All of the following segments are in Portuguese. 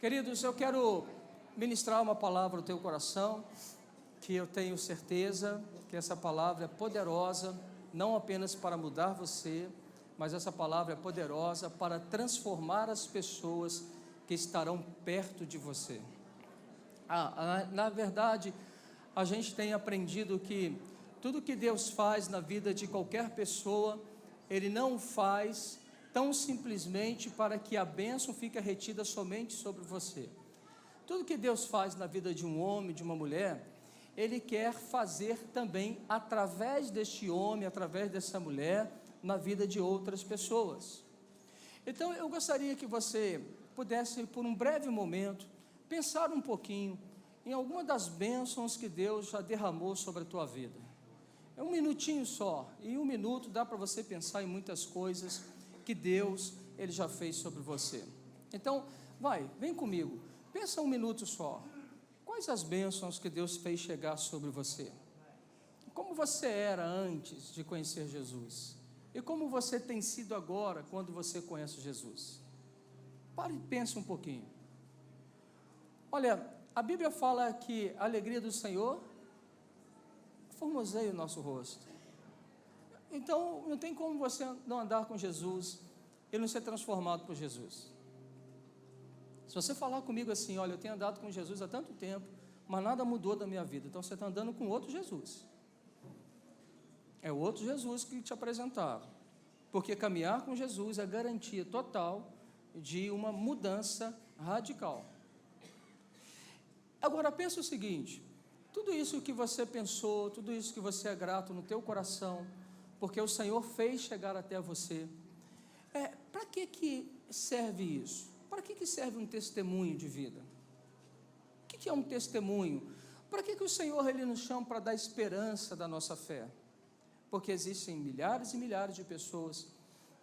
Queridos, eu quero ministrar uma palavra ao teu coração, que eu tenho certeza que essa palavra é poderosa, não apenas para mudar você, mas essa palavra é poderosa para transformar as pessoas que estarão perto de você. Na verdade, a gente tem aprendido que tudo que Deus faz na vida de qualquer pessoa, Ele não faz tão simplesmente para que a bênção fique retida somente sobre você. Tudo que Deus faz na vida de um homem, de uma mulher, Ele quer fazer também através deste homem, através dessa mulher, na vida de outras pessoas. Então eu gostaria que você pudesse, por um breve momento, pensar um pouquinho em alguma das bênçãos que Deus já derramou sobre a tua vida. É um minutinho só, e um minuto dá para você pensar em muitas coisas que Deus, Ele já fez sobre você. Então, vem comigo, pensa um minuto só. Quais as bênçãos que Deus fez chegar sobre você? Como você era antes de conhecer Jesus? E como você tem sido agora, quando você conhece Jesus? Pare e pense um pouquinho. Olha, a Bíblia fala que a alegria do Senhor formoseia o nosso rosto. Então, não tem como você não andar com Jesus e não ser transformado por Jesus. Se você falar comigo assim, olha, eu tenho andado com Jesus há tanto tempo, mas nada mudou da minha vida, então você está andando com outro Jesus. É o outro Jesus que te apresentaram. Porque caminhar com Jesus é garantia total de uma mudança radical. Agora, pensa o seguinte, tudo isso que você pensou, tudo isso que você é grato no teu coração, porque o Senhor fez chegar até você, para que serve isso? Para que serve um testemunho de vida? O que é um testemunho? Para que o Senhor Ele nos chama para dar esperança da nossa fé? Porque existem milhares e milhares de pessoas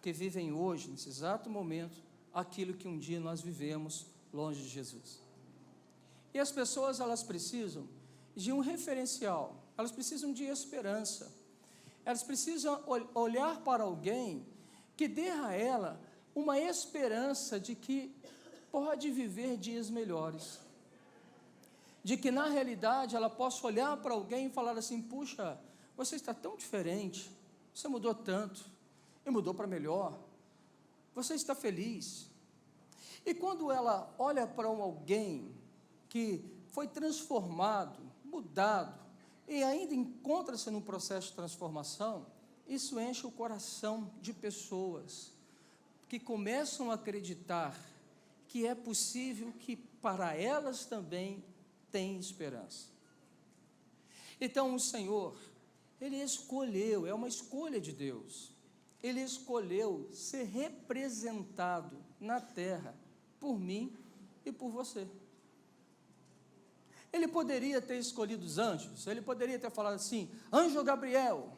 que vivem hoje, nesse exato momento, aquilo que um dia nós vivemos longe de Jesus. E as pessoas, elas precisam de um referencial, elas precisam de esperança, elas precisam olhar para alguém que dê a ela uma esperança de que pode viver dias melhores, de que na realidade ela possa olhar para alguém e falar assim, puxa, você está tão diferente, você mudou tanto, e mudou para melhor, você está feliz. E quando ela olha para alguém que foi transformado, mudado, e ainda encontra-se num processo de transformação, isso enche o coração de pessoas que começam a acreditar que é possível que para elas também tem esperança. Então o Senhor, Ele escolheu, é uma escolha de Deus, Ele escolheu ser representado na terra por mim e por você. Ele poderia ter escolhido os anjos, Ele poderia ter falado assim, anjo Gabriel,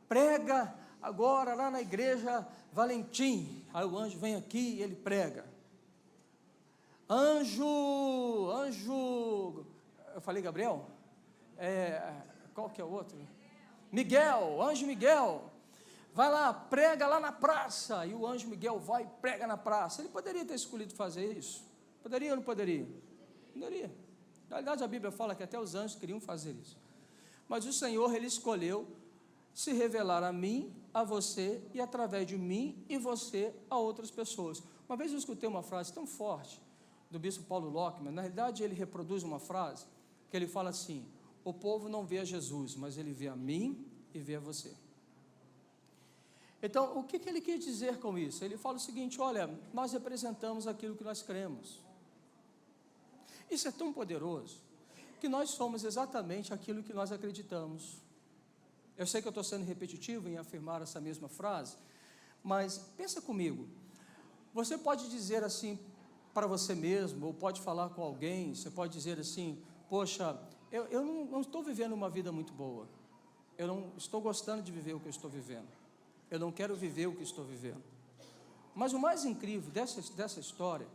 prega agora lá na igreja Valentim, aí o anjo vem aqui e ele prega. Anjo, eu falei Gabriel? Qual que é o outro? Miguel, anjo Miguel, vai lá, prega lá na praça, e o anjo Miguel vai e prega na praça. Ele poderia ter escolhido fazer isso? Poderia ou não poderia? Poderia. Na verdade a Bíblia fala que até os anjos queriam fazer isso, mas o Senhor, Ele escolheu se revelar a mim, a você, e através de mim e você, a outras pessoas. Uma vez eu escutei uma frase tão forte, do bispo Paulo Lockman, na realidade ele reproduz uma frase, que ele fala assim, o povo não vê a Jesus, mas ele vê a mim e vê a você. Então, o que ele quer dizer com isso? Ele fala o seguinte, olha, nós representamos aquilo que nós cremos. Isso é tão poderoso, que nós somos exatamente aquilo que nós acreditamos. Eu sei que eu estou sendo repetitivo em afirmar essa mesma frase, mas pensa comigo, você pode dizer assim para você mesmo, ou pode falar com alguém, você pode dizer assim, poxa, eu não estou vivendo uma vida muito boa, eu não estou gostando de viver o que eu estou vivendo, eu não quero viver o que estou vivendo. Mas o mais incrível dessa história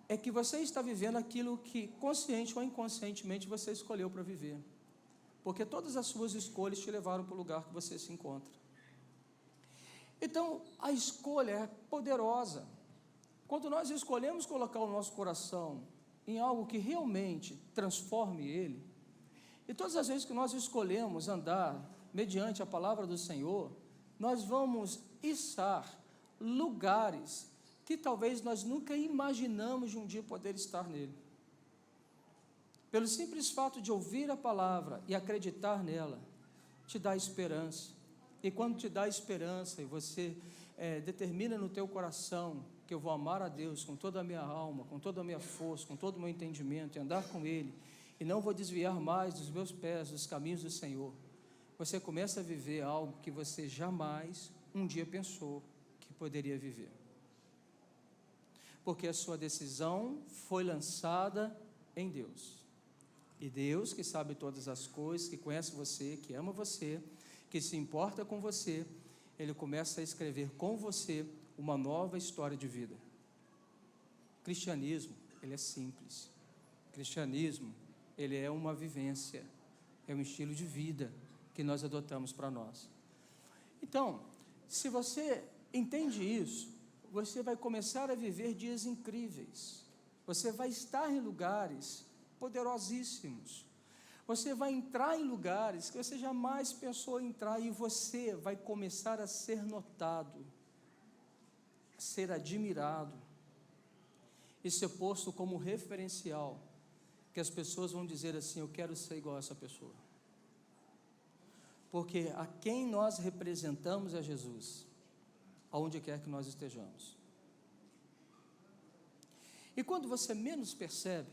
é que você está vivendo aquilo que consciente ou inconscientemente você escolheu para viver, porque todas as suas escolhas te levaram para o lugar que você se encontra. Então a escolha é poderosa, Quando nós escolhemos colocar o nosso coração em algo que realmente transforme ele, e todas as vezes que nós escolhemos andar mediante a palavra do Senhor, nós vamos içar lugares que talvez nós nunca imaginamos de um dia poder estar nele. Pelo simples fato de ouvir a palavra e acreditar nela, te dá esperança. E quando te dá esperança e você determina no teu coração que eu vou amar a Deus com toda a minha alma, com toda a minha força, com todo o meu entendimento, e andar com Ele, e não vou desviar mais dos meus pés dos caminhos do Senhor, você começa a viver algo que você jamais um dia pensou que poderia viver. Porque a sua decisão foi lançada em Deus. E Deus, que sabe todas as coisas, que conhece você, que ama você, que se importa com você, Ele começa a escrever com você uma nova história de vida. Cristianismo, ele é simples. Cristianismo, ele é uma vivência, é um estilo de vida que nós adotamos para nós. Então, se você entende isso, você vai começar a viver dias incríveis. Você vai estar em lugares poderosíssimos. Você vai entrar em lugares que você jamais pensou em entrar, e você vai começar a ser notado, a ser admirado, e ser posto como referencial, que as pessoas vão dizer assim: eu quero ser igual a essa pessoa. Porque a quem nós representamos é Jesus, aonde quer que nós estejamos. E quando você menos percebe,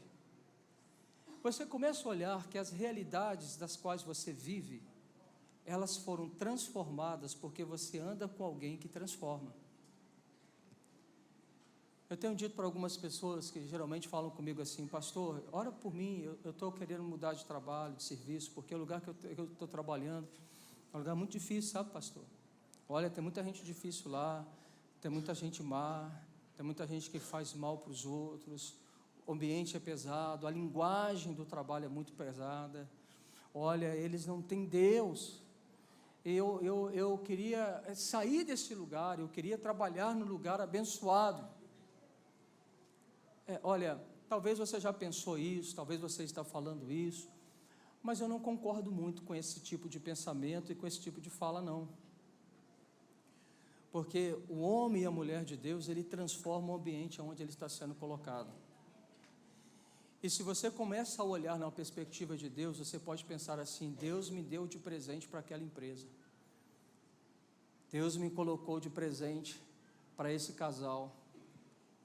você começa a olhar que as realidades das quais você vive, elas foram transformadas porque você anda com alguém que transforma. Eu tenho dito para algumas pessoas que geralmente falam comigo assim: pastor, ora por mim, eu estou querendo mudar de trabalho, de serviço, porque o lugar que eu estou trabalhando é um lugar muito difícil, sabe, pastor? Olha, tem muita gente difícil lá, tem muita gente má, tem muita gente que faz mal para os outros, o ambiente é pesado, a linguagem do trabalho é muito pesada, olha, eles não têm Deus. Eu queria sair desse lugar, eu queria trabalhar no lugar abençoado. Olha, talvez você já pensou isso, talvez você está falando isso, mas eu não concordo muito com esse tipo de pensamento e com esse tipo de fala, não. Porque o homem e a mulher de Deus, ele transforma o ambiente onde ele está sendo colocado. E se você começa a olhar na perspectiva de Deus, você pode pensar assim: Deus me deu de presente para aquela empresa, Deus me colocou de presente para esse casal,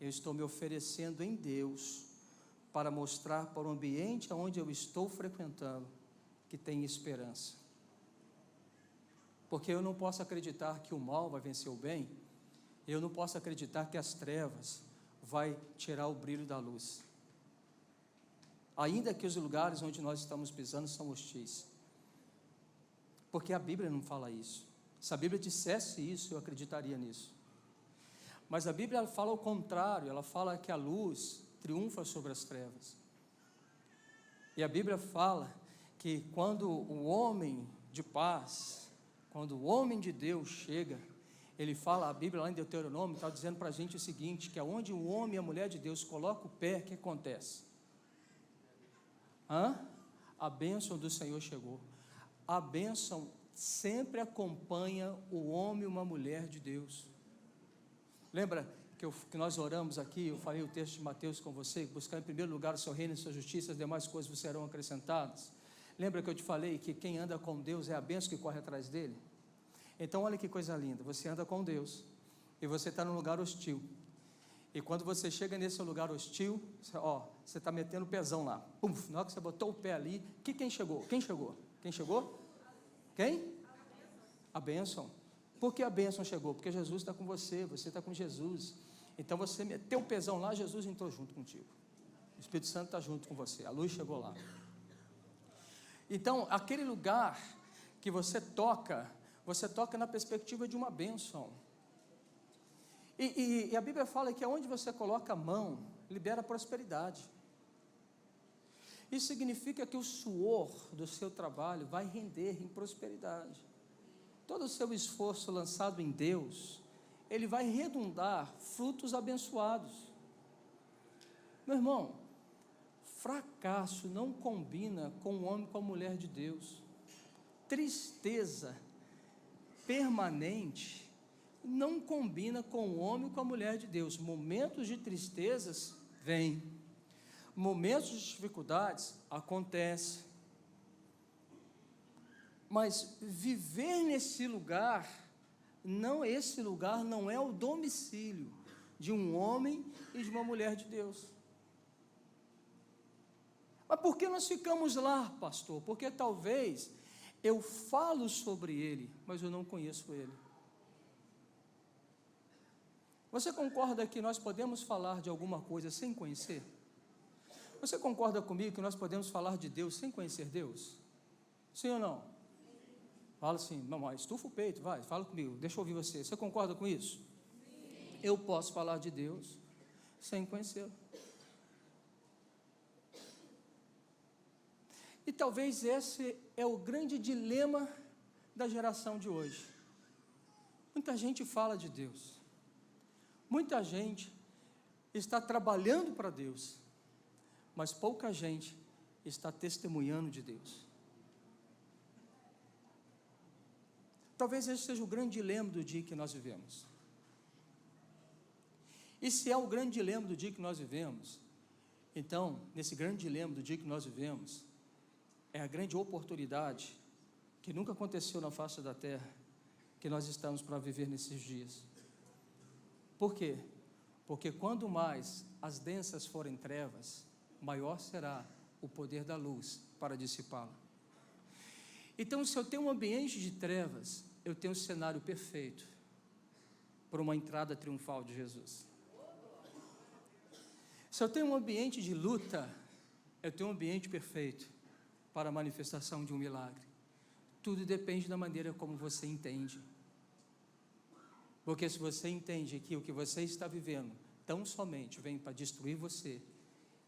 eu estou me oferecendo em Deus para mostrar para o ambiente onde eu estou frequentando que tem esperança. Porque eu não posso acreditar que o mal vai vencer o bem, eu não posso acreditar que as trevas vai tirar o brilho da luz. Ainda que os lugares onde nós estamos pisando são hostis. Porque a Bíblia não fala isso. Se a Bíblia dissesse isso, eu acreditaria nisso. Mas a Bíblia fala o contrário, ela fala que a luz triunfa sobre as trevas. E a Bíblia fala que quando o homem de paz, quando o homem de Deus chega, ele fala, a Bíblia lá em Deuteronômio está dizendo para a gente o seguinte, que aonde o homem e a mulher de Deus colocam o pé, o que acontece? A bênção do Senhor chegou. A bênção sempre acompanha o homem e uma mulher de Deus. Lembra que nós oramos aqui, eu falei o texto de Mateus com você, buscar em primeiro lugar o seu reino e sua justiça, as demais coisas vos serão acrescentadas. Lembra que eu te falei que quem anda com Deus é a bênção que corre atrás dele? Então olha que coisa linda, você anda com Deus, e você está num lugar hostil, e quando você chega nesse lugar hostil, você está metendo o pezão lá, na hora que você botou o pé ali, quem chegou? Quem chegou? Quem chegou? Quem? A bênção. Por que a bênção chegou? Porque Jesus está com você, você está com Jesus. Então você meteu o pezão lá, Jesus entrou junto contigo. O Espírito Santo está junto com você, a luz chegou lá. Então, aquele lugar que você toca na perspectiva de uma bênção. E a Bíblia fala que aonde você coloca a mão, libera prosperidade. Isso significa que o suor do seu trabalho vai render em prosperidade. Todo o seu esforço lançado em Deus, ele vai redundar frutos abençoados. Meu irmão, fracasso não combina com o homem, com a mulher de Deus. Tristeza permanente não combina com o homem, com a mulher de Deus. Momentos de tristezas vêm, momentos de dificuldades acontecem, mas viver nesse lugar, esse lugar não é o domicílio de um homem e de uma mulher de Deus. Mas por que nós ficamos lá, pastor? Porque talvez eu falo sobre ele, mas eu não conheço ele. Você concorda que nós podemos falar de alguma coisa sem conhecer? Você concorda comigo que nós podemos falar de Deus sem conhecer Deus? Sim ou não? Fala assim, mamãe, estufa o peito, vai, fala comigo, deixa eu ouvir você. Você concorda com isso? Sim. Eu posso falar de Deus sem conhecê-lo. E talvez esse é o grande dilema da geração de hoje. Muita gente fala de Deus. Muita gente está trabalhando para Deus, mas pouca gente está testemunhando de Deus. Talvez esse seja o grande dilema do dia que nós vivemos. E se é o grande dilema do dia que nós vivemos, então, nesse grande dilema do dia que nós vivemos, é a grande oportunidade que nunca aconteceu na face da terra, que nós estamos para viver nesses dias. Por quê? Porque quando mais as densas forem trevas, maior será o poder da luz para dissipá-la. Então, se eu tenho um ambiente de trevas, eu tenho um cenário perfeito para uma entrada triunfal de Jesus. Se eu tenho um ambiente de luta, eu tenho um ambiente perfeito para a manifestação de um milagre. Tudo depende da maneira como você entende. Porque se você entende que o que você está vivendo tão somente vem para destruir você,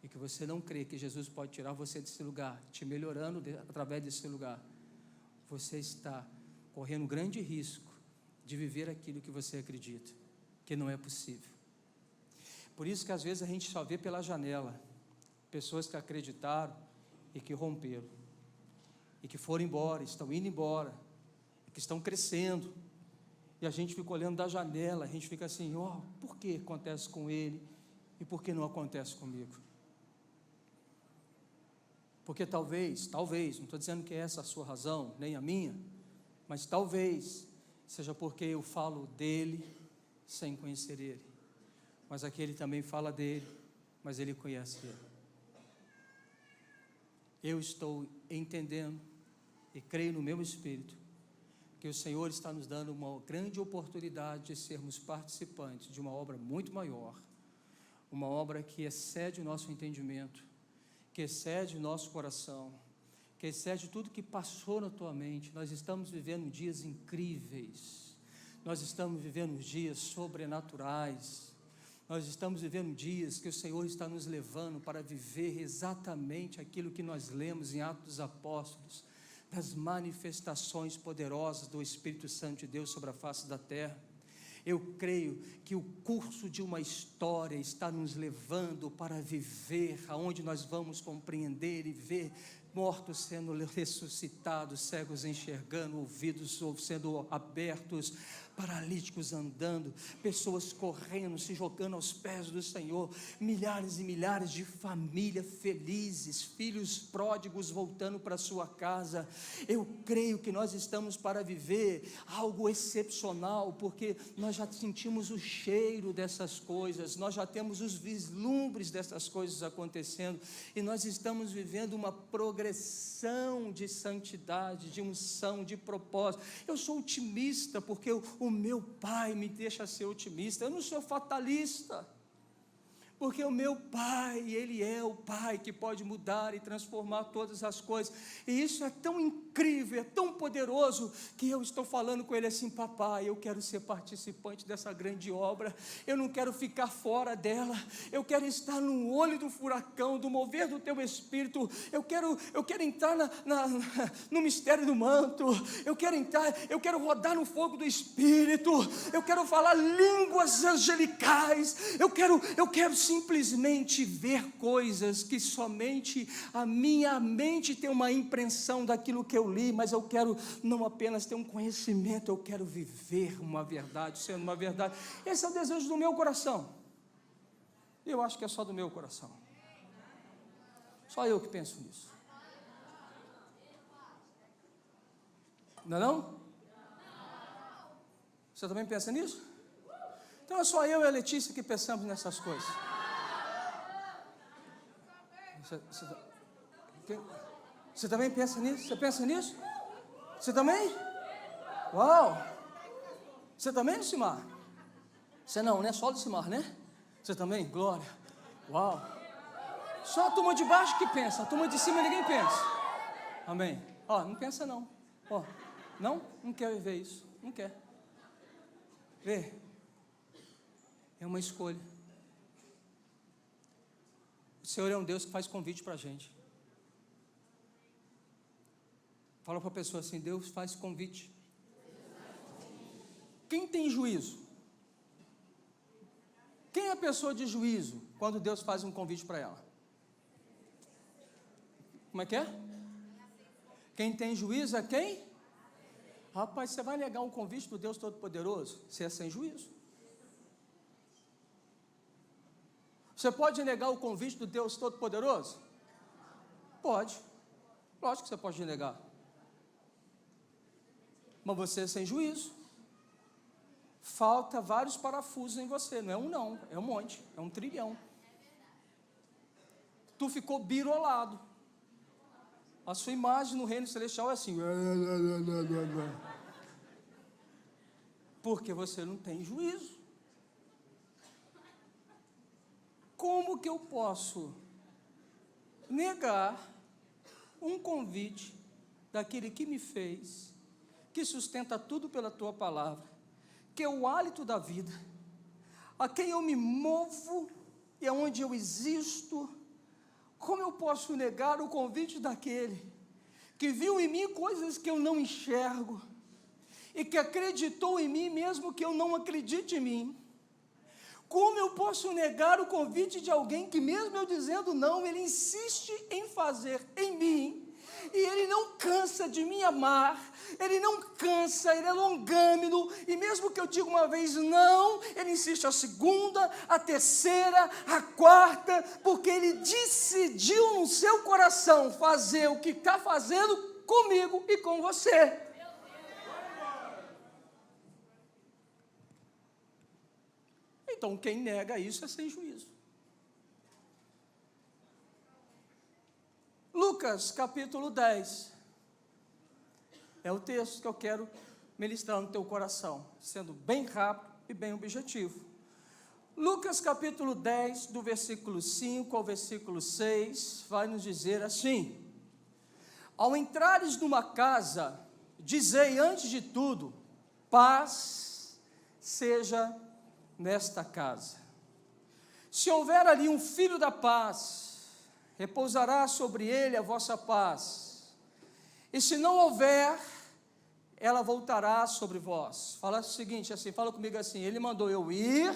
e que você não crê que Jesus pode tirar você desse lugar, te melhorando através desse lugar, você está correndo um grande risco de viver aquilo que você acredita, que não é possível. Por isso que às vezes a gente só vê pela janela pessoas que acreditaram e que romperam, e que foram embora, estão indo embora, e que estão crescendo, e a gente fica olhando da janela, a gente fica assim, por que acontece com ele, e por que não acontece comigo? Porque talvez, não estou dizendo que é essa a sua razão, nem a minha, mas talvez seja porque eu falo dele sem conhecer ele, mas aquele também fala dele, mas ele conhece ele. Eu estou entendendo e creio no meu espírito que o Senhor está nos dando uma grande oportunidade de sermos participantes de uma obra muito maior, uma obra que excede o nosso entendimento, que excede o nosso coração, que excede tudo que passou na tua mente. Nós estamos vivendo dias incríveis, nós estamos vivendo dias sobrenaturais, nós estamos vivendo dias que o Senhor está nos levando para viver exatamente aquilo que nós lemos em Atos dos Apóstolos, das manifestações poderosas do Espírito Santo de Deus sobre a face da terra. Eu creio que o curso de uma história está nos levando para viver, aonde nós vamos compreender e ver mortos sendo ressuscitados, cegos enxergando, ouvidos sendo abertos, paralíticos andando, pessoas correndo, se jogando aos pés do Senhor, milhares e milhares de famílias felizes, filhos pródigos voltando para sua casa. Eu creio que nós estamos para viver algo excepcional, porque nós já sentimos o cheiro dessas coisas, nós já temos os vislumbres dessas coisas acontecendo, e nós estamos vivendo uma progressão de santidade, de unção, de propósito. Eu sou otimista, porque o meu Pai me deixa ser otimista. Eu não sou fatalista, Porque o meu Pai, Ele é o Pai que pode mudar e transformar todas as coisas. E isso é tão incrível, é tão poderoso, que eu estou falando com Ele assim: papai, eu quero ser participante dessa grande obra, eu não quero ficar fora dela, eu quero estar no olho do furacão, do mover do Teu Espírito, eu quero entrar no mistério do manto, eu quero rodar no fogo do Espírito, eu quero falar línguas angelicais, eu quero simplesmente ver coisas que somente a minha mente tem uma impressão daquilo que eu li, mas eu quero não apenas ter um conhecimento, eu quero viver uma verdade, sendo uma verdade. Esse é o desejo do meu coração. Eu acho que é só do meu coração. Só eu que penso nisso. Não é não? Você também pensa nisso? Então é só eu e a Letícia que pensamos nessas coisas. Você também pensa nisso? Você pensa nisso? Você também? Uau! Você também, Lucimar? Você não, né? Só Lucimar, né? Você também? Glória! Uau! Só a turma de baixo que pensa, a turma de cima ninguém pensa. Amém? Ó, não pensa não. Ó, não quer viver isso, não quer. Vê, é uma escolha. O Senhor é um Deus que faz convite para a gente. Fala para a pessoa assim: Deus faz convite. Quem tem juízo? Quem é a pessoa de juízo quando Deus faz um convite para ela? Como é que é? Quem tem juízo é quem? Rapaz, você vai negar um convite do Deus Todo-Poderoso? Você é sem juízo. Você pode negar o convite do Deus Todo-Poderoso? Pode. Lógico que você pode negar. Mas você é sem juízo. Falta vários parafusos em você. Não é um não, é um monte, é um trilhão. Tu ficou birolado. A sua imagem no reino celestial é assim. Porque você não tem juízo. Como que eu posso negar um convite daquele que me fez, que sustenta tudo pela tua palavra, que é o hálito da vida, a quem eu me movo e é onde eu existo? Como eu posso negar o convite daquele que viu em mim coisas que eu não enxergo e que acreditou em mim mesmo que eu não acredite em mim? Como eu posso negar o convite de alguém que, mesmo eu dizendo não, ele insiste em fazer em mim, e ele não cansa de me amar, ele não cansa, ele é longâmino, e mesmo que eu diga uma vez não, ele insiste a segunda, a terceira, a quarta, porque ele decidiu no seu coração fazer o que está fazendo comigo e com você. Então, quem nega isso é sem juízo. Lucas, capítulo 10. É o texto que eu quero ministrar no teu coração, sendo bem rápido e bem objetivo. Lucas, capítulo 10, do versículo 5 ao versículo 6, vai nos dizer assim: ao entrares numa casa, dizei antes de tudo, paz seja nesta casa. Se houver ali um filho da paz, repousará sobre ele a vossa paz, e se não houver, ela voltará sobre vós. Fala o seguinte, assim, fala comigo assim: ele mandou eu ir,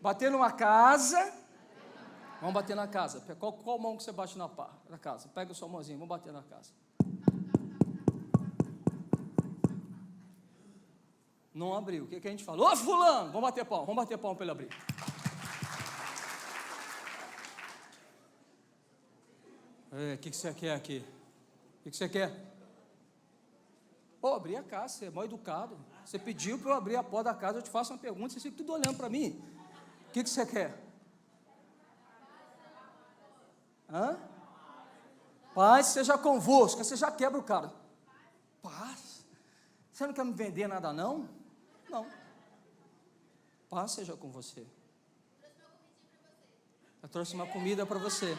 bater numa casa, vamos bater na casa, qual mão que você bate na casa? Pega a sua mãozinha, vamos bater na casa. Não abriu. O que a gente falou? Ô fulano, vamos bater palma para ele abrir. O que você quer aqui? O que você quer? Abrir a casa, você é mal educado. Você pediu para eu abrir a porta da casa, eu te faço uma pergunta, você fica tudo olhando para mim. O que você quer? Paz seja convosco. Você já quebra o cara. Paz? Você não quer me vender nada não? Não. Paz seja com você. Eu trouxe uma comida para você.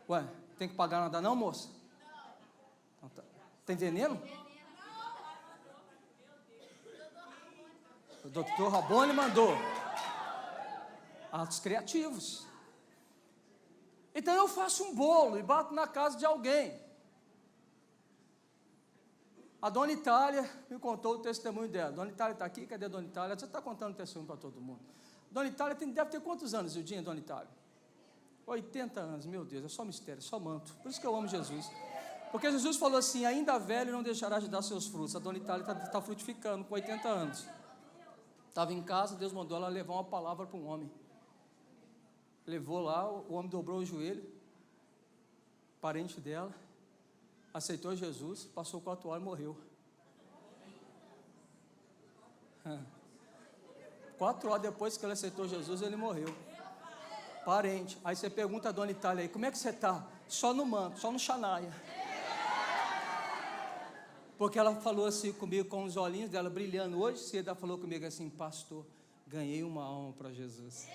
Ué, tem que pagar nada não, moça? Então, tem veneno? O doutor Rabone mandou. Atos criativos. Então eu faço um bolo e bato na casa de alguém. A Dona Itália me contou o testemunho dela. Dona Itália está aqui, cadê a Dona Itália? Você está contando testemunho para todo mundo. Dona Itália deve ter quantos anos, Ildinha, Dona Itália? 80 anos, meu Deus, é só mistério, é só manto. Por isso que eu amo Jesus. Porque Jesus falou assim, ainda velho não deixará de dar seus frutos. A Dona Itália está frutificando com 80 anos. Estava em casa, Deus mandou ela levar uma palavra para um homem. Levou lá, o homem dobrou o joelho, parente dela, aceitou Jesus, passou 4 horas e morreu. 4 horas depois que ele aceitou Jesus, ele morreu. Parente. Aí você pergunta a Dona Itália aí, como é que você está? Só no manto, só no Xanaia. Porque ela falou assim comigo, com os olhinhos dela brilhando. Hoje cedo ela falou comigo assim, pastor, ganhei uma alma para Jesus.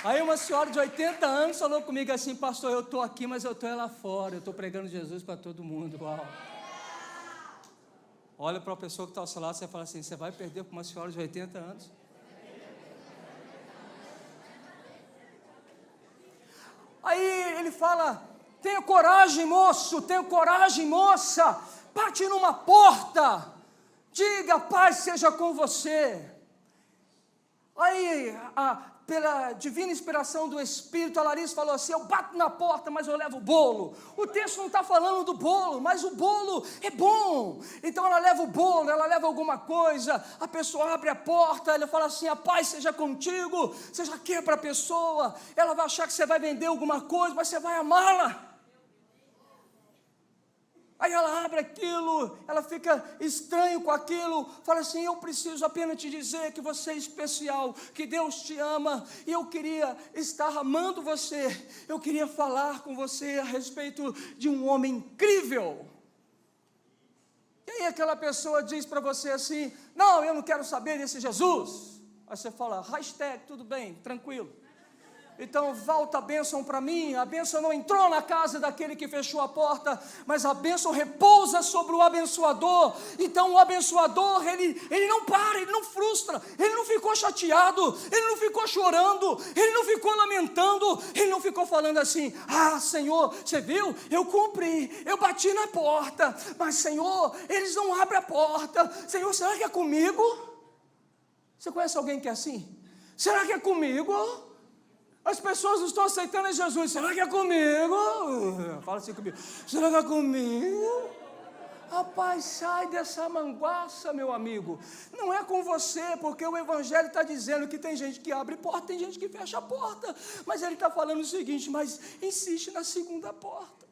Aí uma senhora de 80 anos falou comigo assim, pastor, eu estou aqui, mas eu estou lá fora, eu estou pregando Jesus para todo mundo. Uau. Olha para a pessoa que está ao seu lado, você fala assim, você vai perder para uma senhora de 80 anos? Aí ele fala, tenha coragem, moço, tenha coragem, moça, bate numa porta, diga, paz seja com você. Aí, pela divina inspiração do Espírito, a Larissa falou assim, eu bato na porta, mas eu levo o bolo. O texto não está falando do bolo, mas o bolo é bom. Então ela leva o bolo, ela leva alguma coisa, a pessoa abre a porta, ela fala assim, a paz seja contigo, você já quebra a pessoa, ela vai achar que você vai vender alguma coisa, mas você vai amá-la. Aí ela abre aquilo, ela fica estranho com aquilo, fala assim, eu preciso apenas te dizer que você é especial, que Deus te ama, e eu queria estar amando você, eu queria falar com você a respeito de um homem incrível. E aí aquela pessoa diz para você assim, não, eu não quero saber desse Jesus. Aí você fala, hashtag, tudo bem, tranquilo. Então volta a bênção para mim, a bênção não entrou na casa daquele que fechou a porta, mas a bênção repousa sobre o abençoador. Então o abençoador, ele não para, ele não frustra, ele não ficou chateado, ele não ficou chorando, ele não ficou lamentando, ele não ficou falando assim, ah Senhor, você viu, eu cumpri, eu bati na porta, mas Senhor, eles não abrem a porta, Senhor, será que é comigo? Você conhece alguém que é assim? Será que é comigo? As pessoas não estão aceitando Jesus. Será que é comigo? Fala assim comigo. Será que é comigo? Rapaz, sai dessa manguaça, meu amigo. Não é com você, porque o Evangelho está dizendo que tem gente que abre porta, tem gente que fecha a porta. Mas ele está falando o seguinte, mas insiste na segunda porta.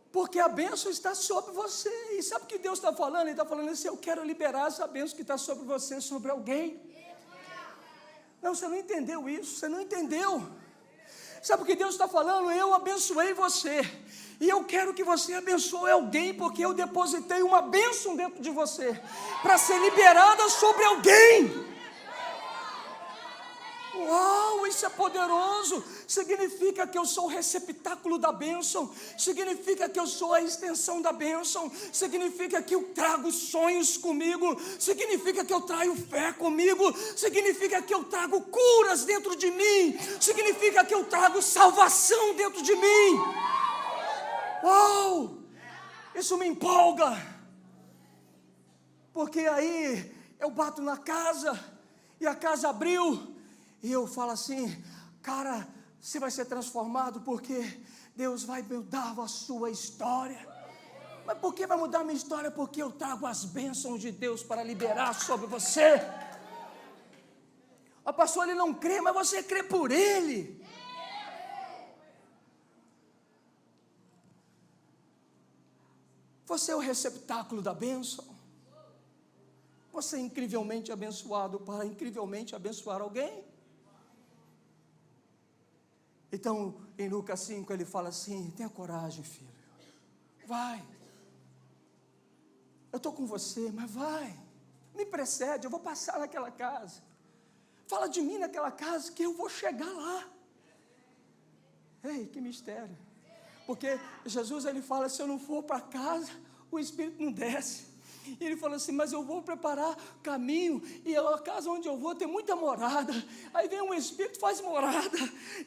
Porque a bênção está sobre você. E sabe o que Deus está falando? Ele está falando assim, eu quero liberar essa bênção que está sobre você, sobre alguém. Não, você não entendeu isso, você não entendeu. Sabe o que Deus está falando? Eu abençoei você, e eu quero que você abençoe alguém, porque eu depositei uma bênção dentro de você, para ser liberada sobre alguém. Uau, isso é poderoso. Significa que eu sou o receptáculo da bênção, significa que eu sou a extensão da bênção, significa que eu trago sonhos comigo, significa que eu trago fé comigo, significa que eu trago curas dentro de mim, significa que eu trago salvação dentro de mim. Uau, isso me empolga, porque aí eu bato na casa, e a casa abriu, e eu falo assim, cara, você vai ser transformado, porque Deus vai mudar a sua história. Mas por que vai mudar a minha história? Porque eu trago as bênçãos de Deus para liberar sobre você. O pastor, ele não crê, mas você crê por ele. Você é o receptáculo da bênção. Você é incrivelmente abençoado para incrivelmente abençoar alguém. Então, em Lucas 5, ele fala assim, tenha coragem, filho, vai, eu estou com você, mas vai, me precede, eu vou passar naquela casa. Fala de mim naquela casa que eu vou chegar lá. Ei, que mistério. Porque Jesus, ele fala, se eu não for para casa, o Espírito não desce. E ele falou assim, mas eu vou preparar caminho, e a casa onde eu vou tem muita morada. Aí vem um Espírito, faz morada,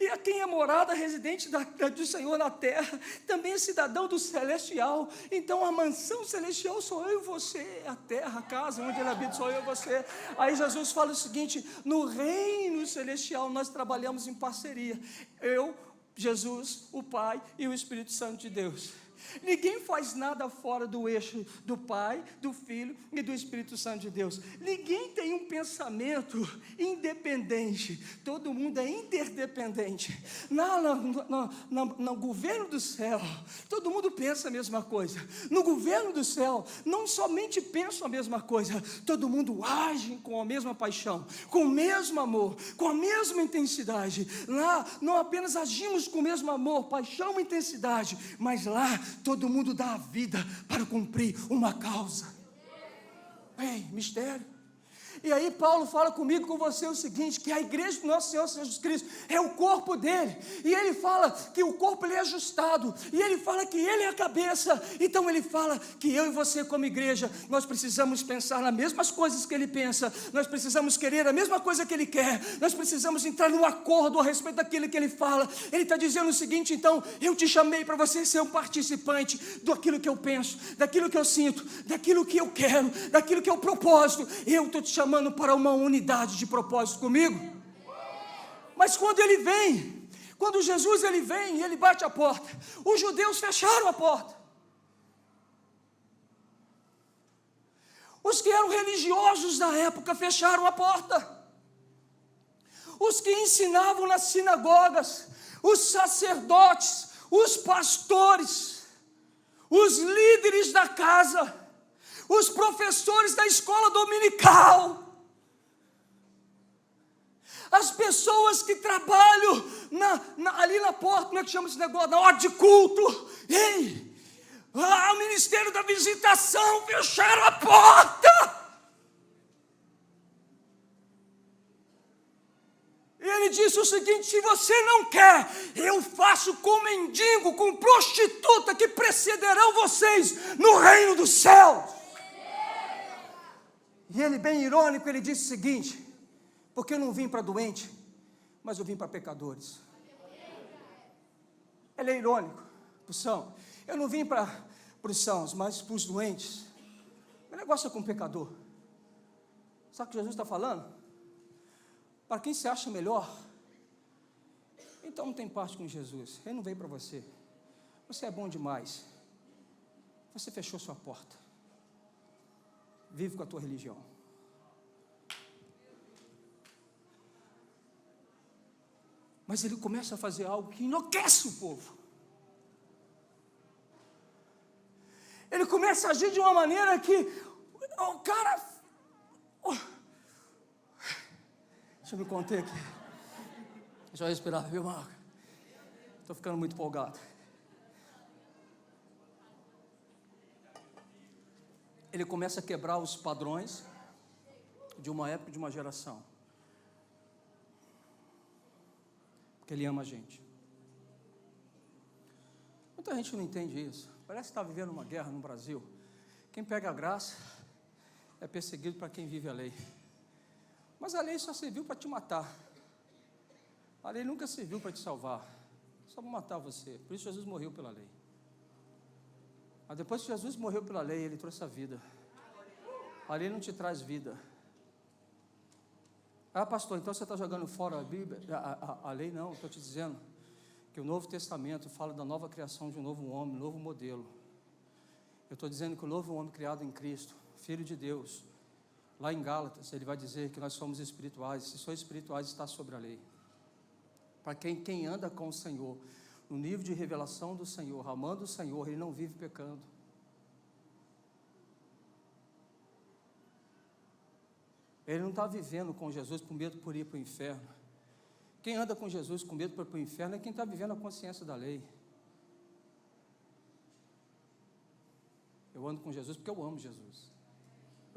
e a quem é morada, residente do Senhor na terra, também é cidadão do celestial. Então a mansão celestial sou eu e você, a terra, a casa onde ele habita sou eu e você. Aí Jesus fala o seguinte, no reino celestial nós trabalhamos em parceria, eu, Jesus, o Pai e o Espírito Santo de Deus. Ninguém faz nada fora do eixo do Pai, do Filho e do Espírito Santo de Deus. Ninguém tem um pensamento independente. Todo mundo é interdependente. No governo do céu, todo mundo pensa a mesma coisa. No governo do céu, não somente pensam a mesma coisa, todo mundo age com a mesma paixão, com o mesmo amor, com a mesma intensidade. Lá, não apenas agimos com o mesmo amor, paixão e intensidade, mas lá, todo mundo dá a vida para cumprir uma causa. Ei, mistério. E aí Paulo fala comigo, com você o seguinte, que a igreja do nosso Senhor Jesus Cristo é o corpo dele, e ele fala que o corpo ele é ajustado, e ele fala que ele é a cabeça. Então ele fala que eu e você como igreja, nós precisamos pensar nas mesmas coisas que ele pensa, nós precisamos querer a mesma coisa que ele quer, nós precisamos entrar num acordo a respeito daquilo que ele fala. Ele está dizendo o seguinte, então, eu te chamei para você ser um participante daquilo que eu penso, daquilo que eu sinto, daquilo que eu quero, daquilo que é o propósito. Eu estou te chamando para uma unidade de propósito comigo. Mas quando ele vem, quando Jesus ele vem e ele bate a porta, os judeus fecharam a porta. Os que eram religiosos da época fecharam a porta. Os que ensinavam nas sinagogas, os sacerdotes, os pastores, os líderes da casa, os professores da escola dominical, as pessoas que trabalham ali na porta, como é que chama esse negócio? Na hora de culto. Ei, o ministério da visitação fecharam a porta. E ele disse o seguinte, se você não quer, eu faço com mendigo, com prostituta, que precederão vocês no reino dos céus. E ele, bem irônico, ele disse o seguinte, porque eu não vim para doente, mas eu vim para pecadores. Ele é irônico, eu não vim para os sãos, mas para os doentes. O negócio é com o pecador. Sabe o que Jesus está falando? Para quem se acha melhor, então não tem parte com Jesus. Ele não veio para você. Você é bom demais. Você fechou sua porta. Vive com a tua religião. Mas ele começa a fazer algo que enlouquece o povo. Ele começa a agir de uma maneira que o cara... Deixa eu me conter aqui. Deixa eu respirar, viu, Marco? Estou ficando muito empolgado. Ele começa a quebrar os padrões de uma época, de uma geração. Porque ele ama a gente. Muita gente não entende isso. Parece que está vivendo uma guerra no Brasil. Quem pega a graça é perseguido para quem vive a lei. Mas a lei só serviu para te matar. A lei nunca serviu para te salvar. Só para matar você. Por isso Jesus morreu pela lei. Mas depois que Jesus morreu pela lei, ele trouxe a vida. A lei não te traz vida. Ah, pastor, então você está jogando fora a Bíblia? A lei não, estou te dizendo que o Novo Testamento fala da nova criação de um novo homem, um novo modelo. Eu estou dizendo que o novo homem criado em Cristo, Filho de Deus, lá em Gálatas, ele vai dizer que nós somos espirituais. Se sois espirituais, está sobre a lei. Para quem anda com o Senhor, no nível de revelação do Senhor, amando o Senhor, ele não vive pecando. Ele não está vivendo com Jesus com medo por ir para o inferno. Quem anda com Jesus com medo por ir para o inferno é quem está vivendo a consciência da lei. Eu ando com Jesus porque eu amo Jesus.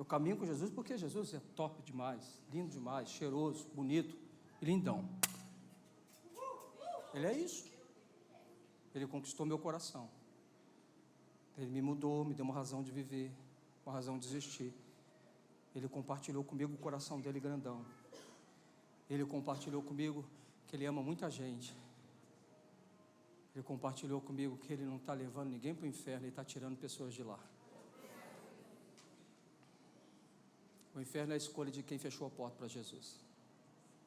Eu caminho com Jesus porque Jesus é top demais, lindo demais, cheiroso, bonito e lindão. Ele é isso. Ele conquistou meu coração. Ele me mudou, me deu uma razão de viver, uma razão de existir. Ele compartilhou comigo o coração dele grandão. Ele compartilhou comigo que ele ama muita gente. Ele compartilhou comigo que ele não está levando ninguém para o inferno, ele está tirando pessoas de lá. O inferno é a escolha de quem fechou a porta para Jesus,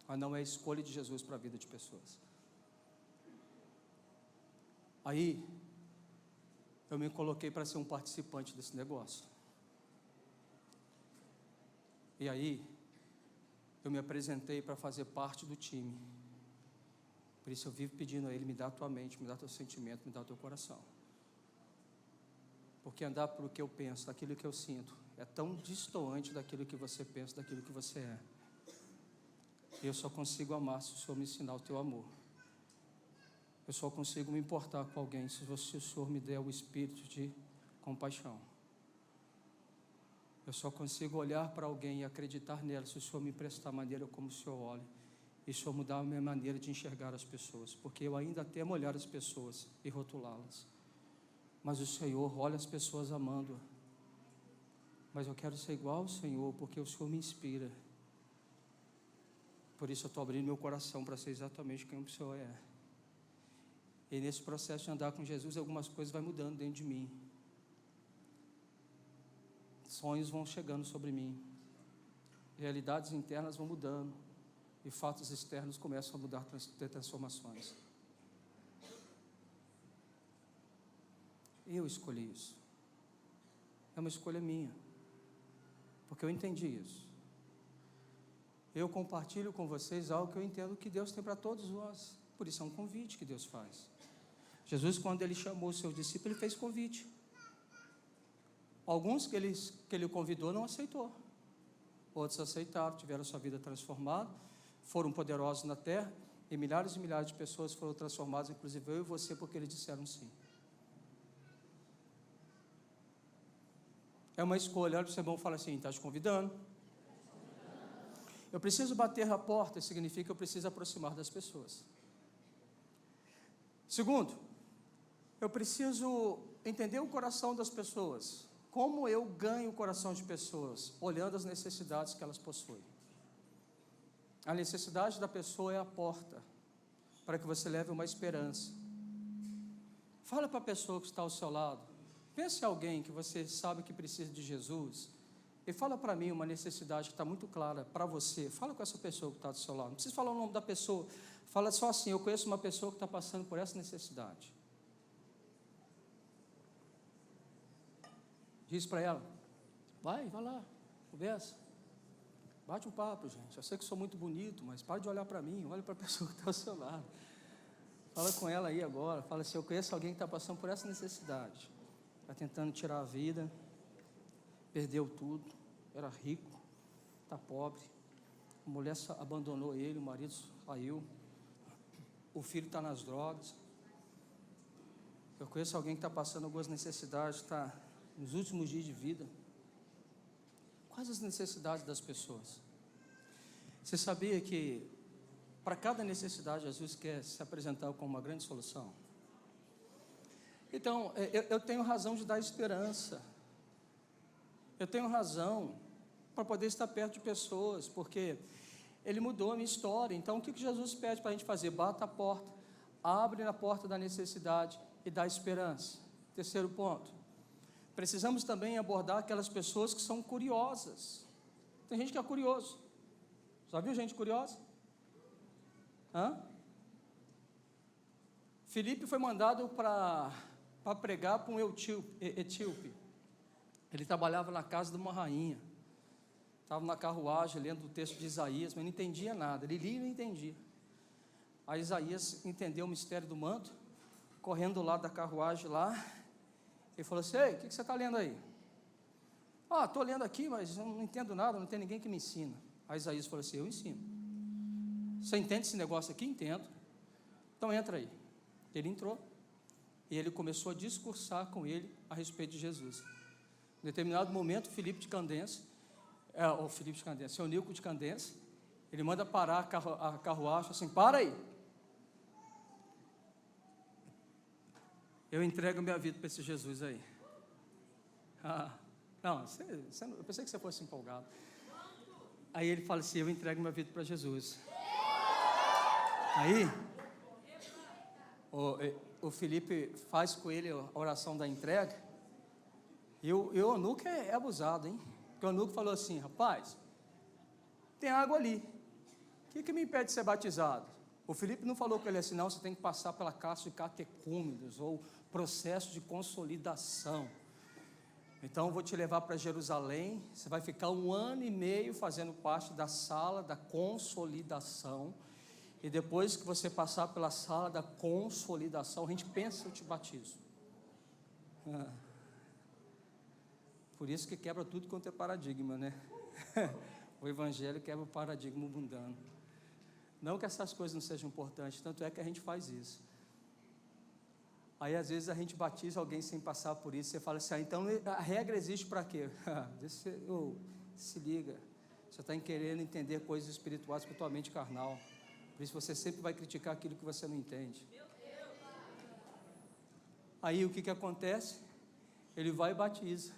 mas não é a escolha de Jesus para a vida de pessoas. Aí, eu me coloquei para ser um participante desse negócio. E aí, eu me apresentei para fazer parte do time. Por isso eu vivo pedindo a Ele, me dá a tua mente, me dá teu sentimento, me dá o teu coração. Porque andar pelo que eu penso, daquilo que eu sinto, é tão distoante daquilo que você pensa, daquilo que você é. Eu só consigo amar se o Senhor me ensinar o teu amor. Eu só consigo me importar com alguém se o Senhor me der o espírito de compaixão. Eu só consigo olhar para alguém e acreditar nela se o Senhor me emprestar a maneira como o Senhor olha. E o Senhor mudar a minha maneira de enxergar as pessoas. Porque eu ainda temo olhar as pessoas e rotulá-las. Mas o Senhor olha as pessoas amando. Mas eu quero ser igual ao Senhor, porque o Senhor me inspira. Por isso eu estou abrindo meu coração para ser exatamente quem o Senhor é. E nesse processo de andar com Jesus, algumas coisas vão mudando dentro de mim. Sonhos vão chegando sobre mim. Realidades internas vão mudando. E fatos externos começam a mudar, ter transformações. Eu escolhi isso. É uma escolha minha. Porque eu entendi isso. Eu compartilho com vocês algo que eu entendo que Deus tem para todos nós. Por isso é um convite que Deus faz. Jesus, quando Ele chamou os seus discípulos, Ele fez convite. Alguns que Ele convidou não aceitou. Outros aceitaram, tiveram sua vida transformada, foram poderosos na terra, e milhares de pessoas foram transformadas, inclusive eu e você, porque eles disseram sim. É uma escolha. Olha para o seu irmão e fala assim: está te convidando. Eu preciso bater a porta, significa que eu preciso aproximar das pessoas. Segundo, eu preciso entender o coração das pessoas. Como eu ganho o coração de pessoas? Olhando as necessidades que elas possuem. A necessidade da pessoa é a porta para que você leve uma esperança. Fala para a pessoa que está ao seu lado. Pense em alguém que você sabe que precisa de Jesus e fala para mim uma necessidade que está muito clara para você. Fala com essa pessoa que está do seu lado. Não precisa falar o nome da pessoa. Fala só assim: eu conheço uma pessoa que está passando por essa necessidade. Diz para ela: vai lá, conversa. Bate um papo, gente. Eu sei que sou muito bonito, mas para de olhar para mim. Olha para a pessoa que está ao seu lado. Fala com ela aí agora. Fala assim: eu conheço alguém que está passando por essa necessidade. Está tentando tirar a vida, perdeu tudo, era rico, está pobre, a mulher abandonou ele, o marido saiu, o filho está nas drogas. Eu conheço alguém que está passando algumas necessidades, está nos últimos dias de vida. Quais as necessidades das pessoas? Você sabia que para cada necessidade Jesus quer se apresentar como uma grande solução? Então, eu tenho razão de dar esperança. Eu tenho razão para poder estar perto de pessoas, porque Ele mudou a minha história. Então, o que Jesus pede para a gente fazer? Bata a porta, abre a porta da necessidade e dá esperança. Terceiro ponto, precisamos também abordar aquelas pessoas que são curiosas. Tem gente que é curioso. Já viu gente curiosa? Filipe foi mandado para pregar para um etíope. Ele trabalhava na casa de uma rainha. Estava na carruagem lendo o texto de Isaías, mas não entendia nada. Ele lia e não entendia. Aí Isaías entendeu o mistério do manto, correndo do lado da carruagem lá. Ele falou assim: ei, o que você está lendo aí? Estou lendo aqui, mas eu não entendo nada, não tem ninguém que me ensina. Aí Isaías falou assim: eu ensino. Você entende esse negócio aqui? Entendo. Então entra aí. Ele entrou e ele começou a discursar com ele a respeito de Jesus. Em determinado momento, Filipe de Candência o Filipe de Candência, o Nilco de Candência, ele manda parar a carruagem, assim, para aí. Eu entrego minha vida para esse Jesus aí. Não, eu pensei que você fosse empolgado. Aí ele fala assim, eu entrego minha vida para Jesus. Aí, o Felipe faz com ele a oração da entrega, e o eunuco é abusado, hein? Porque o eunuco falou assim, rapaz, tem água ali, o que me impede de ser batizado? O Felipe não falou com ele assim, não, você tem que passar pela classe de catecúmenos, ou processo de consolidação. Então, eu vou te levar para Jerusalém, você vai ficar 1 ano e meio fazendo parte da sala da consolidação, e depois que você passar pela sala da consolidação, a gente pensa, eu te batizo. Por isso que quebra tudo quanto é paradigma, né? O evangelho quebra o paradigma mundano. Não que essas coisas não sejam importantes, tanto é que a gente faz isso. Aí às vezes a gente batiza alguém sem passar por isso, você fala assim, então a regra existe para quê? Se liga, você está querendo entender coisas espirituais com a tua mente carnal. Por isso você sempre vai criticar aquilo que você não entende. Aí o que acontece? Ele vai e batiza.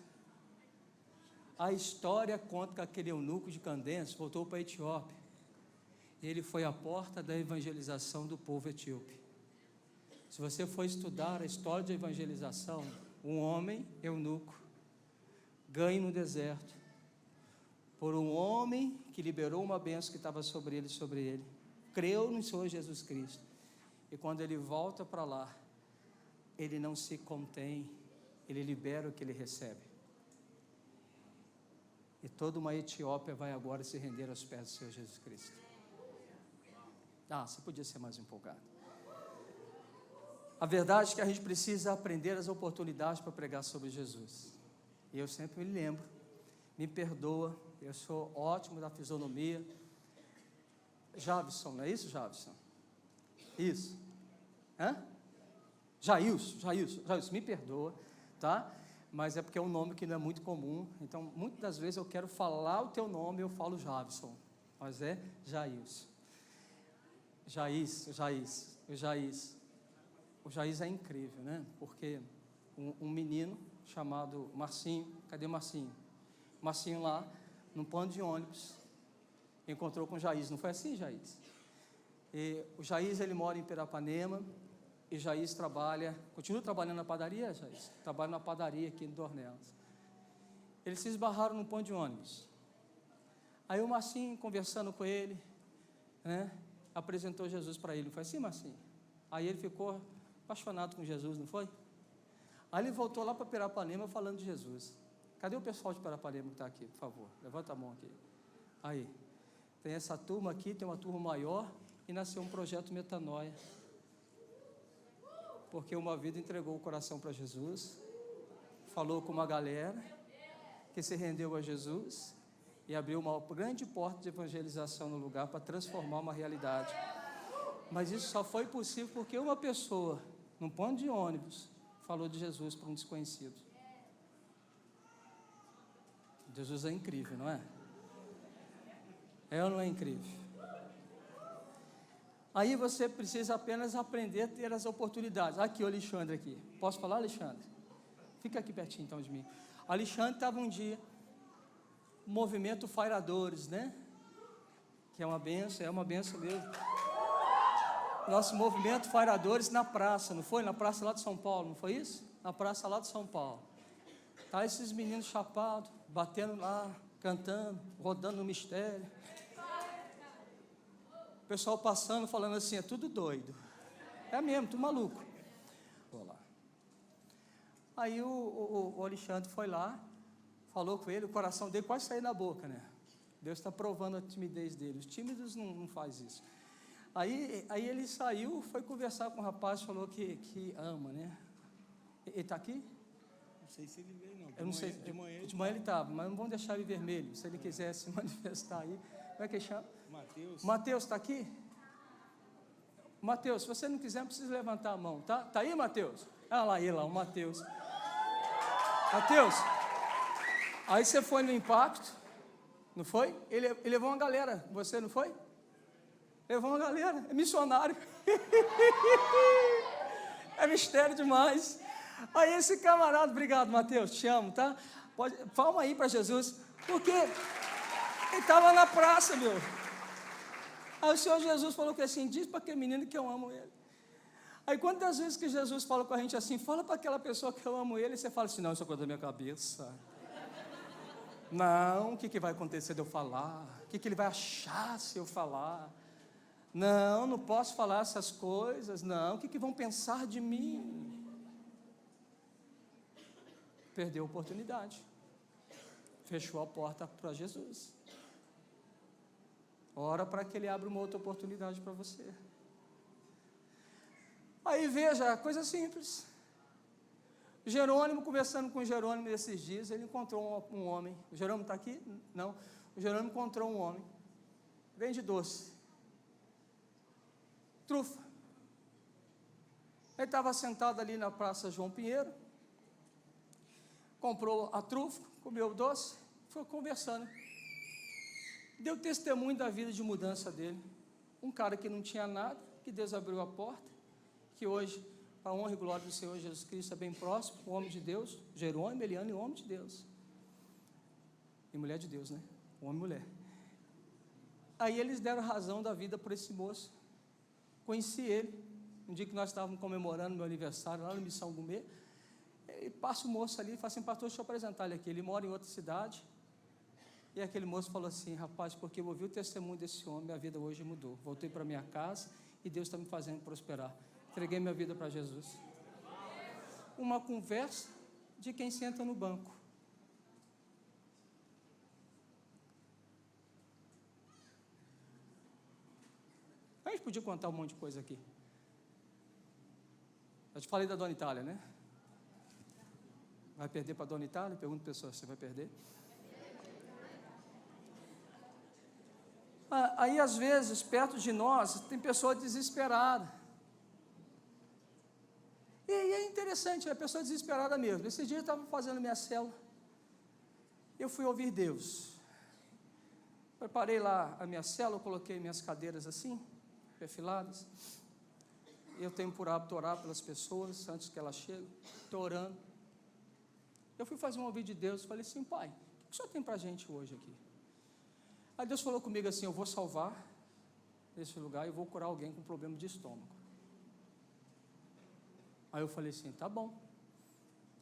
A história conta que aquele eunuco de Candência voltou para a Etiópia. Ele foi à porta da evangelização do povo etíope. Se você for estudar a história de evangelização, um homem eunuco ganha no deserto por um homem que liberou uma bênção que estava sobre ele, creu no Senhor Jesus Cristo, e quando ele volta para lá, ele não se contém, ele libera o que ele recebe, e toda uma Etiópia vai agora se render aos pés do Senhor Jesus Cristo. Você podia ser mais empolgado. A verdade é que a gente precisa aprender as oportunidades para pregar sobre Jesus, e eu sempre me lembro, me perdoa, eu sou ótimo da fisionomia. Javison, não é isso, Javison? Isso. Jailson, me perdoa, tá? Mas é porque é um nome que não é muito comum, então muitas das vezes eu quero falar o teu nome, eu falo Javison, mas é Jailson. O Jaís é incrível, né? Porque um menino chamado Marcinho, cadê o Marcinho? Marcinho lá, num ponto de ônibus, encontrou com o Jaís, não foi assim, Jaís? E o Jaís, ele mora em Pirapanema, e Jaís continua trabalhando na padaria, Jaís? Trabalha na padaria aqui em Dornelas. Eles se esbarraram num ponto de ônibus. Aí o Marcinho, conversando com ele, né, apresentou Jesus para ele, não foi assim, Marcinho? Aí ele ficou apaixonado com Jesus, não foi? Aí ele voltou lá para Pirapanema falando de Jesus. Cadê o pessoal de Pirapanema que está aqui, por favor? Levanta a mão aqui. Aí, tem essa turma aqui, tem uma turma maior, e nasceu um projeto Metanoia. Porque uma vida entregou o coração para Jesus, falou com uma galera que se rendeu a Jesus e abriu uma grande porta de evangelização no lugar para transformar uma realidade. Mas isso só foi possível porque uma pessoa, num ponto de ônibus, falou de Jesus para um desconhecido. Jesus é incrível, não é? É ou não é incrível? Aí você precisa apenas aprender a ter as oportunidades. Aqui o Alexandre aqui. Posso falar, Alexandre? Fica aqui pertinho então de mim. Alexandre estava um dia, movimento Fairadores, né? Que é uma benção mesmo. Nosso movimento Fairadores na praça, não foi? Na praça lá de São Paulo, não foi isso? Na praça lá de São Paulo. Tá esses meninos chapados, batendo lá, cantando, rodando no mistério. O pessoal passando, falando assim, é tudo doido. É mesmo, tudo maluco. Vou lá. Aí o Alexandre foi lá, falou com ele, o coração dele quase saiu na boca, né? Deus está provando a timidez dele. Os tímidos não fazem isso. Aí ele saiu, foi conversar com o rapaz, falou que ama, né? Ele está aqui? Não sei se ele veio, não. Eu não sei. De manhã ele estava, mas não vamos deixar ele vermelho. Se ele quiser se manifestar aí. Como é que ele chama? Mateus está aqui? Mateus, se você não quiser, não precisa levantar a mão, tá? Tá aí, Mateus? Ah lá, ele lá, o Mateus. Mateus, aí você foi no impacto, Não foi? Ele levou uma galera, você não foi? Levou uma galera, é missionário. É mistério demais. Aí esse camarada, obrigado, Mateus, te amo, tá? Palma aí para Jesus, porque ele estava na praça, meu. Aí o Senhor Jesus falou que assim, diz para aquele menino que eu amo ele. Aí quantas vezes que Jesus fala com a gente assim, fala para aquela pessoa que eu amo ele, e você fala assim, não, isso é coisa da minha cabeça. Não, o que vai acontecer de eu falar? O que ele vai achar se eu falar? Não, não posso falar essas coisas, não, o que vão pensar de mim? Perdeu a oportunidade, fechou a porta para Jesus. Ora para que ele abra uma outra oportunidade para você. Aí veja, coisa simples. Jerônimo, conversando com Jerônimo esses dias, ele encontrou um homem. O Jerônimo está aqui? Não. O Jerônimo encontrou um homem. Vende doce. Trufa. Ele estava sentado ali na Praça João Pinheiro. Comprou a trufa, comeu o doce, foi conversando. Deu testemunho da vida de mudança dele. Um cara que não tinha nada, que Deus abriu a porta, que hoje, para a honra e glória do Senhor Jesus Cristo, é bem próximo, o homem de Deus, Jerônimo, Eliane, o homem de Deus. E mulher de Deus, né? Homem e mulher. Aí eles deram razão da vida por esse moço. Conheci ele, um dia que nós estávamos comemorando meu aniversário, lá no Missão Gourmet, e passa o moço ali e fala assim, pastor, deixa eu apresentar ele aqui, ele mora em outra cidade. E aquele moço falou assim, rapaz, porque eu ouvi o testemunho desse homem, minha vida hoje mudou. Voltei para minha casa e Deus está me fazendo prosperar. Entreguei minha vida para Jesus. Uma conversa de quem senta no banco. A gente podia contar um monte de coisa aqui. Eu te falei da Dona Itália, né? Vai perder para a Dona Itália? Pergunto a pessoa, você vai perder? Aí, às vezes, perto de nós, tem pessoa desesperada. E é interessante, é pessoa desesperada mesmo. Esse dia eu estava fazendo minha célula. Eu fui ouvir Deus. Preparei lá a minha célula, coloquei minhas cadeiras assim, perfiladas. Eu tenho por hábito orar pelas pessoas antes que elas cheguem. Estou orando. Eu fui fazer um ouvido de Deus, falei assim, pai, o que o senhor tem para a gente hoje aqui? Aí Deus falou comigo assim, eu vou salvar esse lugar e vou curar alguém com problema de estômago. Aí eu falei assim, tá bom.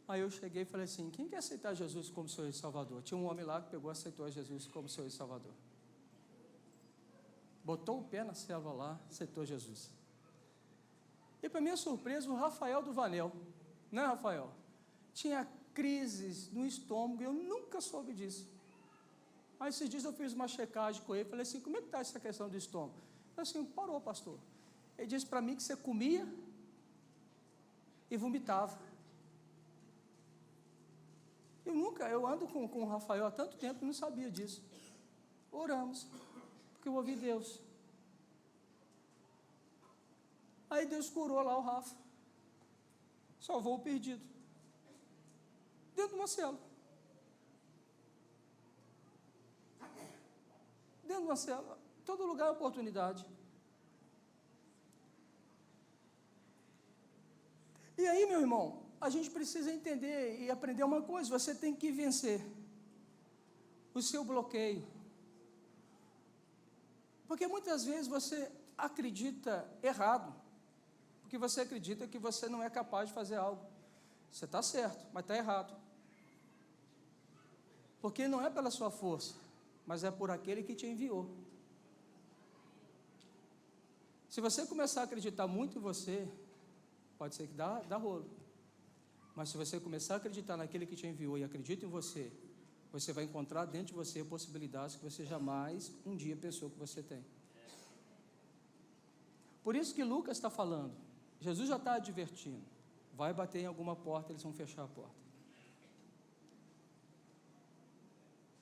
Aí eu cheguei e falei assim, quem quer aceitar Jesus como Senhor e Salvador? Tinha um homem lá que pegou e aceitou Jesus como Senhor e Salvador. Botou o pé na célula lá, aceitou Jesus. E para minha surpresa, o Rafael do Vanel, né, Rafael? Tinha crises no estômago, eu nunca soube disso. Aí esses dias eu fiz uma checagem com ele, falei assim, como é que está essa questão do estômago? Eu falei assim, parou, pastor. Ele disse para mim que você comia e vomitava. Eu ando com o Rafael há tanto tempo que não sabia disso. Oramos, porque eu ouvi Deus. Aí Deus curou lá o Rafa, salvou o perdido, dentro de uma célula. Dentro de uma célula, todo lugar é oportunidade. E aí, meu irmão, a gente precisa entender e aprender uma coisa, você tem que vencer o seu bloqueio. Porque muitas vezes você acredita errado, porque você acredita que você não é capaz de fazer algo. Você está certo, mas está errado. Porque não é pela sua força, mas é por aquele que te enviou. Se você começar a acreditar muito em você, pode ser que dá rolo. Mas se você começar a acreditar naquele que te enviou e acredita em você, você vai encontrar dentro de você possibilidades que você jamais um dia pensou que você tem. Por isso que Lucas está falando, Jesus já está advertindo, vai bater em alguma porta, eles vão fechar a porta.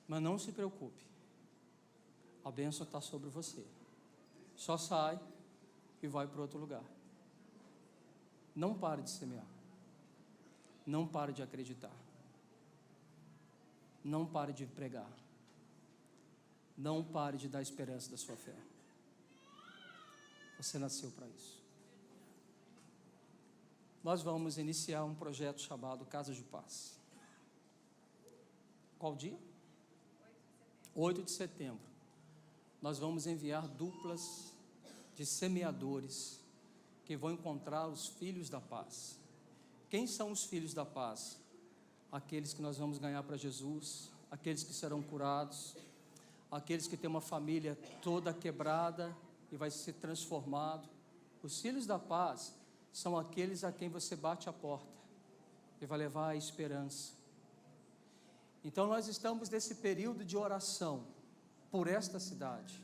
Mas não se preocupe, a bênção está sobre você. Só sai e vai para outro lugar. Não pare de semear. Não pare de acreditar. Não pare de pregar. Não pare de dar esperança da sua fé. Você nasceu para isso. Nós vamos iniciar um projeto chamado Casa de Paz. Qual dia? 8 de setembro. Nós vamos enviar duplas de semeadores que vão encontrar os filhos da paz. Quem são os filhos da paz? Aqueles que nós vamos ganhar para Jesus, aqueles que serão curados, aqueles que têm uma família toda quebrada e vai ser transformado. Os filhos da paz são aqueles a quem você bate a porta e vai levar a esperança. Então nós estamos nesse período de oração por esta cidade,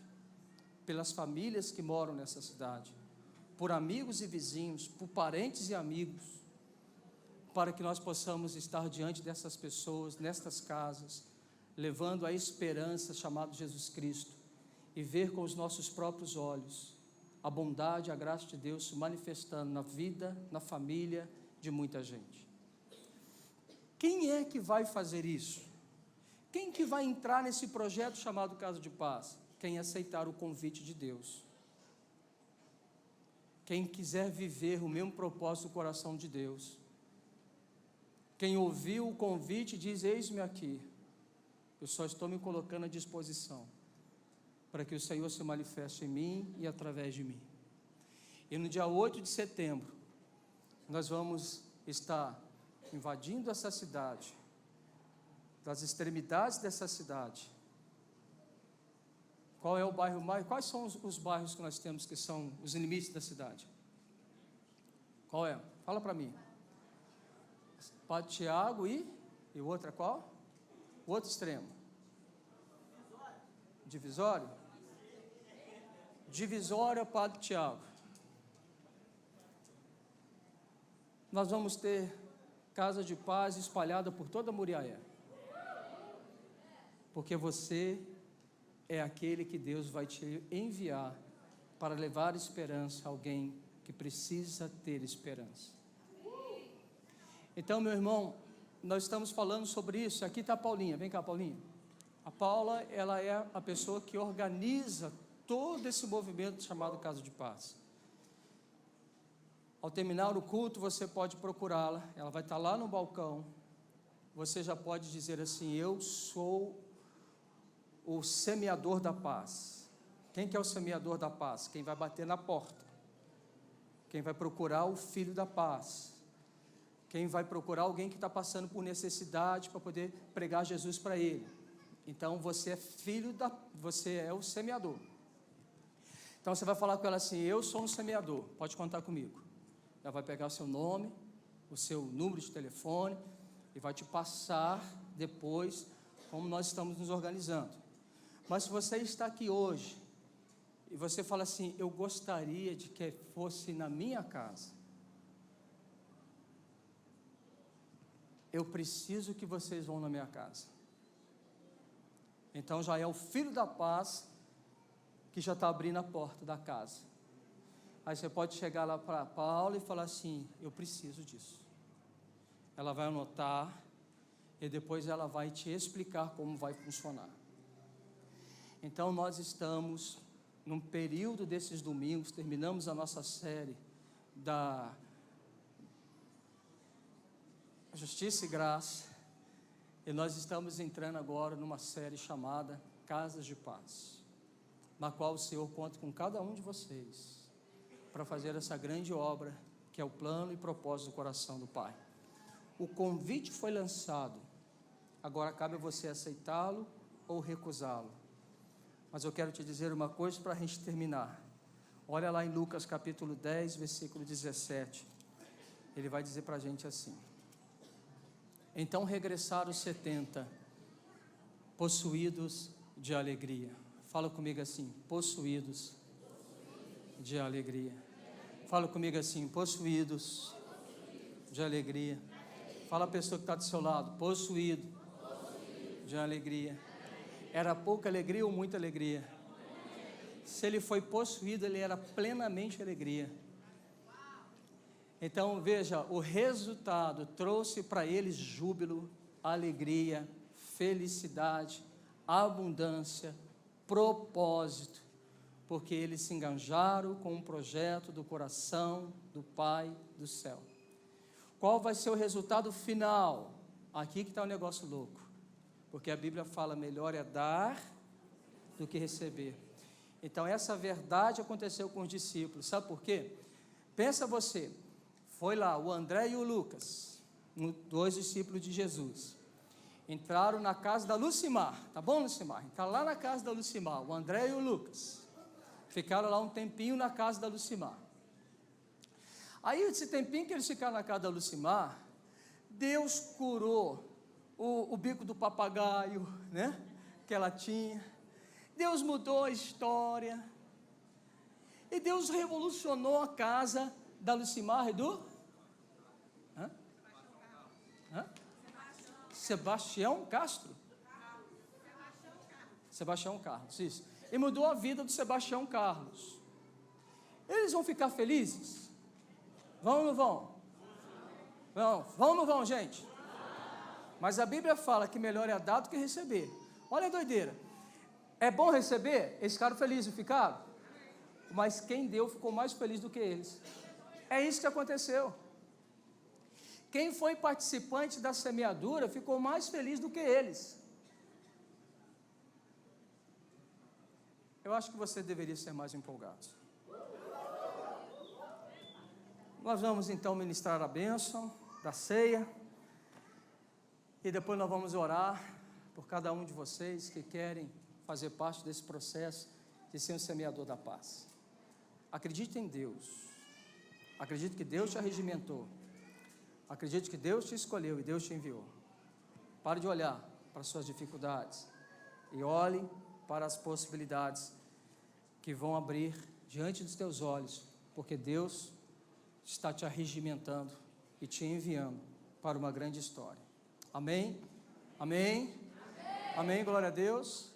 pelas famílias que moram nessa cidade, por amigos e vizinhos, por parentes e amigos, para que nós possamos estar diante dessas pessoas, nestas casas, levando a esperança chamada Jesus Cristo e ver com os nossos próprios olhos a bondade e a graça de Deus se manifestando na vida, na família de muita gente. Quem é que vai fazer isso? Quem que vai entrar nesse projeto chamado Casa de Paz? Quem aceitar o convite de Deus. Quem quiser viver o mesmo propósito do coração de Deus. Quem ouviu o convite diz: eis-me aqui. Eu só estou me colocando à disposição para que o Senhor se manifeste em mim e através de mim. E no dia 8 de setembro, nós vamos estar invadindo essa cidade, das extremidades dessa cidade. Qual é o bairro mais? Quais são os bairros que nós temos que são os limites da cidade? Qual é? Fala para mim. Padre Tiago e o outro é qual? O outro extremo. Divisório? Divisória, Padre Tiago. Nós vamos ter casa de paz espalhada por toda Muriaé. Porque você é aquele que Deus vai te enviar para levar esperança a alguém que precisa ter esperança. Então, meu irmão, nós estamos falando sobre isso. Aqui está a Paulinha, vem cá, Paulinha. A Paula, ela é a pessoa que organiza todo esse movimento chamado Casa de Paz. Ao terminar o culto, você pode procurá-la, ela vai estar lá no balcão. Você já pode dizer assim: eu sou o semeador da paz. Quem que é o semeador da paz? Quem vai bater na porta, quem vai procurar o filho da paz, quem vai procurar alguém que está passando por necessidade para poder pregar Jesus para ele. Então você é você é o semeador. Então você vai falar com ela assim: eu sou um semeador, pode contar comigo. Ela vai pegar o seu nome, o seu número de telefone e vai te passar depois como nós estamos nos organizando. Mas se você está aqui hoje e você fala assim: eu gostaria de que fosse na minha casa, eu preciso que vocês vão na minha casa. Então já é o filho da paz que já está abrindo a porta da casa. Aí você pode chegar lá para Paula e falar assim: eu preciso disso. Ela vai anotar e depois ela vai te explicar como vai funcionar. Então nós estamos num período desses domingos, terminamos a nossa série da Justiça e Graça, e nós estamos entrando agora numa série chamada Casas de Paz, na qual o Senhor conta com cada um de vocês para fazer essa grande obra que é o plano e propósito do coração do Pai. O convite foi lançado, agora cabe a você aceitá-lo ou recusá-lo. Mas eu quero te dizer uma coisa para a gente terminar. Olha lá em Lucas capítulo 10, versículo 17. Ele vai dizer para a gente assim: então regressaram os 70, possuídos de alegria. Fala comigo assim: possuídos de alegria. Fala comigo assim: possuídos de alegria. Fala a pessoa que está do seu lado: possuído de alegria. Era pouca alegria ou muita alegria? Se ele foi possuído, ele era plenamente alegria. Então veja, o resultado trouxe para eles júbilo, alegria, felicidade, abundância, propósito, porque eles se engajaram com um projeto do coração do Pai do céu. Qual vai ser o resultado final? Aqui que está o negócio louco, porque a Bíblia fala, melhor é dar do que receber. Então essa verdade aconteceu com os discípulos, sabe por quê? Pensa você, foi lá o André e o Lucas, dois discípulos de Jesus, entraram na casa da Lucimar, tá bom, Lucimar? Entraram lá na casa da Lucimar, o André e o Lucas, ficaram lá um tempinho na casa da Lucimar. Aí esse tempinho que eles ficaram na casa da Lucimar, Deus curou o bico do papagaio, né, que ela tinha. Deus mudou a história. E Deus revolucionou a casa da Lucimar e do Sebastião Castro. Sebastião Carlos, isso. E mudou a vida do Sebastião Carlos. Eles vão ficar felizes? Vão ou não vão? Vão ou não vão, gente? Mas a Bíblia fala que melhor é dar do que receber. Olha a doideira. É bom receber? Eles ficaram felizes, ficaram? Mas quem deu ficou mais feliz do que eles. É isso que aconteceu. Quem foi participante da semeadura ficou mais feliz do que eles. Eu acho que você deveria ser mais empolgado. Nós vamos então ministrar a bênção da ceia. E depois nós vamos orar por cada um de vocês que querem fazer parte desse processo de ser um semeador da paz. Acredite em Deus. Acredite que Deus te arregimentou. Acredite que Deus te escolheu e Deus te enviou. Pare de olhar para as suas dificuldades e olhe para as possibilidades que vão abrir diante dos teus olhos, porque Deus está te arregimentando e te enviando para uma grande história. Amém? Amém? Amém, glória a Deus.